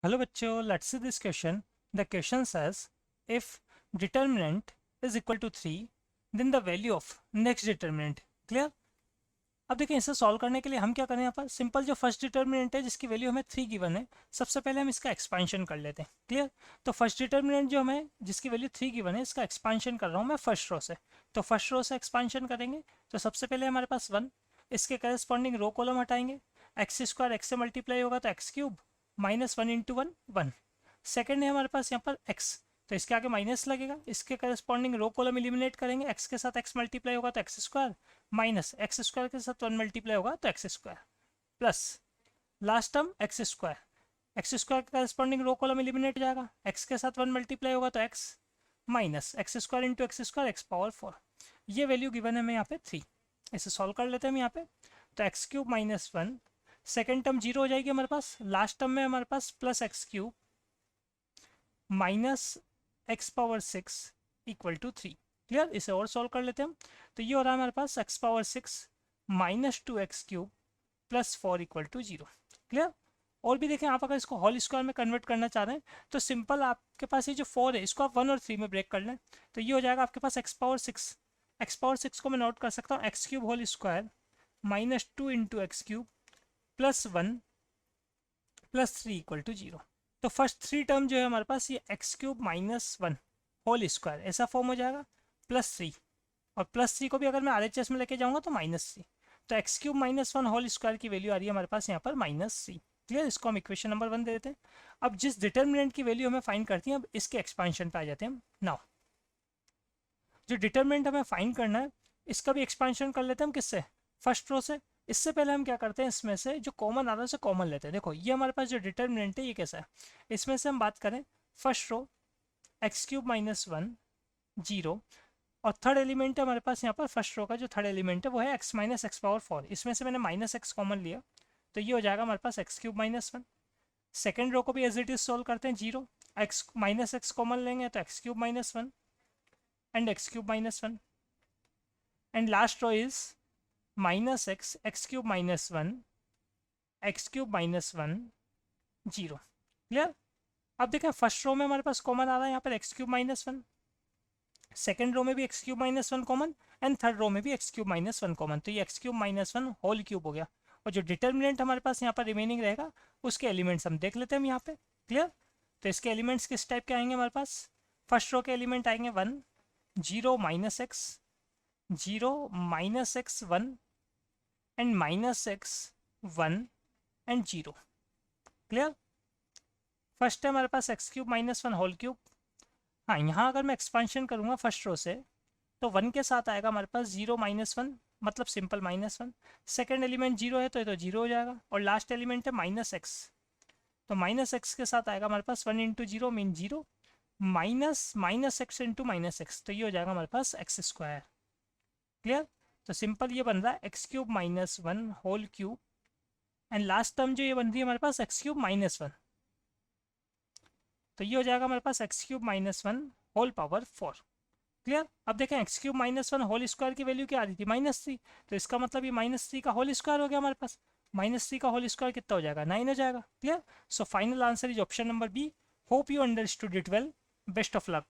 Hello बच्चों, let's see this question. The question says if determinant is equal to 3 then the value of next determinant. Clear? अब देखिए इसे solve करने के लिए हम क्या करें, यहाँ पर सिंपल जो फर्स्ट डिटर्मिनेंट है जिसकी वैल्यू हमें 3 गिवन है, सबसे पहले हम इसका एक्सपांशन कर लेते हैं. क्लियर? तो फर्स्ट डिटर्मिनेंट जो हमें जिसकी वैल्यू 3 गिवन है, इसका एक्सपांशन कर रहा हूँ मैं फर्स्ट रो से. तो फर्स्ट रो से एक्सपांशन करेंगे तो सबसे पहले हमारे पास 1, इसके करस्पॉन्डिंग रो कॉलम हटाएंगे, एक्स स्क्वायर एक्स से मल्टीप्लाई होगा तो x cube minus 1 into 1 1. Second है हमारे पास यहाँ पर एक्स, तो इसके आगे माइनस लगेगा, इसके करस्पॉन्डिंग रो कॉलम एलिमिनेट करेंगे, एक्स के साथ एक्स मल्टीप्लाई होगा तो x square minus x square के साथ 1 मल्टीप्लाई होगा तो x square plus last term x square का करस्पॉन्डिंग रो कॉलम एलिमिनेट हो जाएगा, एक्स के साथ 1 मल्टीप्लाई होगा तो x minus x square into x square x power 4. ये वैल्यू गिवन है हमें यहाँ पे 3. इसे सॉल्व कर लेते हैं हम यहाँ पे. तो x cube minus 1, second term zero हो जाएगी हमारे पास, लास्ट टर्म में हमारे पास plus x cube minus x power 6 equal to 3. Clear? इसे और सॉल्व कर लेते हैं हम. तो ये हो रहा है हमारे पास x power 6 minus 2 x cube plus 4 equal to 0. Clear? और भी देखें, आप अगर इसको होल स्क्वायर में कन्वर्ट करना चाह रहे हैं तो सिंपल आपके पास ये जो 4 है इसको आप 1 और 3 में ब्रेक कर लें, तो ये हो जाएगा आपके पास एक्स पावर 6. एक्स पावर 6 को मैं नोट कर सकता हूँ x cube whole square minus 2 into x cube plus 1 plus 3 equal to 0. तो फर्स्ट 3 टर्म जो है हमारे पास ये x cube minus 1 whole square ऐसा फॉर्म हो जाएगा, प्लस 3, और प्लस 3 को भी अगर मैं RHS में लेके जाऊंगा तो माइनस 3. तो x cube minus 1 whole square की वैल्यू आ रही है हमारे पास यहाँ पर -3. क्लियर? इसको हम इक्वेशन नंबर 1 दे देते हैं. अब जिस डिटर्मिनेंट की वैल्यू हमें फाइंड करती है, अब इसके एक्सपांशन पे आ जाते हैं हम. नाउ जो डिटर्मिनेंट हमें फाइंड करना है इसका भी एक्सपांशन कर लेते हैं हम. किससे? फर्स्ट रो से. इससे पहले हम क्या करते हैं, इसमें से जो कॉमन आ रहा है उसे कॉमन लेते हैं. देखो ये हमारे पास जो डिटर्मिनेंट है ये कैसा है, इसमें से हम बात करें first row x cube minus 1 0, और थर्ड एलिमेंट है हमारे पास यहाँ पर फर्स्ट रो का जो थर्ड एलिमेंट है वो है एक्स माइनस एक्स पावर 4. इसमें से मैंने माइनस एक्स कॉमन लिया तो ये हो जाएगा हमारे पास x cube minus 1. Second row को भी एज इट इज सोल्व करते हैं, 0 एक्स माइनस एक्स कॉमन लेंगे तो x cube minus 1 and x cube minus 1, and last row is minus x x cube minus 1 x cube minus 1 0. Clear? अब देखें first row में हमारे पास कॉमन आ रहा है यहाँ पर x cube minus 1, second row में भी x cube minus 1 common, and third row में भी एक्स क्यूब माइनस 1 कॉमन. तो ये x cube minus 1 whole cube हो गया, और जो डिटर्मिनेंट हमारे पास यहाँ पर रिमेनिंग रहेगा उसके एलिमेंट्स हम देख लेते हैं हम यहाँ पे. क्लियर? तो इसके एलिमेंट्स किस टाइप के आएंगे हमारे पास, फर्स्ट रो के एलिमेंट आएंगे 1 0 minus x 0 minus x 1 and minus x 1 and 0. Clear? First है हमारे पास x cube minus 1 whole cube. हाँ, यहाँ अगर मैं एक्सपांशन करूँगा फर्स्ट रो से तो 1 के साथ आएगा हमारे पास 0 माइनस 1, मतलब सिंपल -1. सेकेंड एलिमेंट 0 है तो ये तो 0 हो जाएगा, और लास्ट एलिमेंट है माइनस एक्स, तो माइनस एक्स के साथ आएगा हमारे पास 1 into 0 mean 0 minus minus x into minus x, तो ये हो जाएगा हमारे पास एक्स स्क्वायर. क्लियर? तो सिंपल ये बन रहा है x cube minus 1 whole cube, and last term जो ये बन रही है हमारे पास एक्स क्यूब माइनस 1, तो ये हो जाएगा हमारे पास x cube minus 1 whole power 4. Clear? अब देखें x cube minus 1 whole square की वैल्यू क्या आ रही थी, -3, तो इसका मतलब ये -3 का होल स्क्वायर हो गया हमारे पास. -3 का होल स्क्वायर कितना हो जाएगा, 9 हो जाएगा. Clear? So final answer is option number B. Hope you understood it well. Best of luck.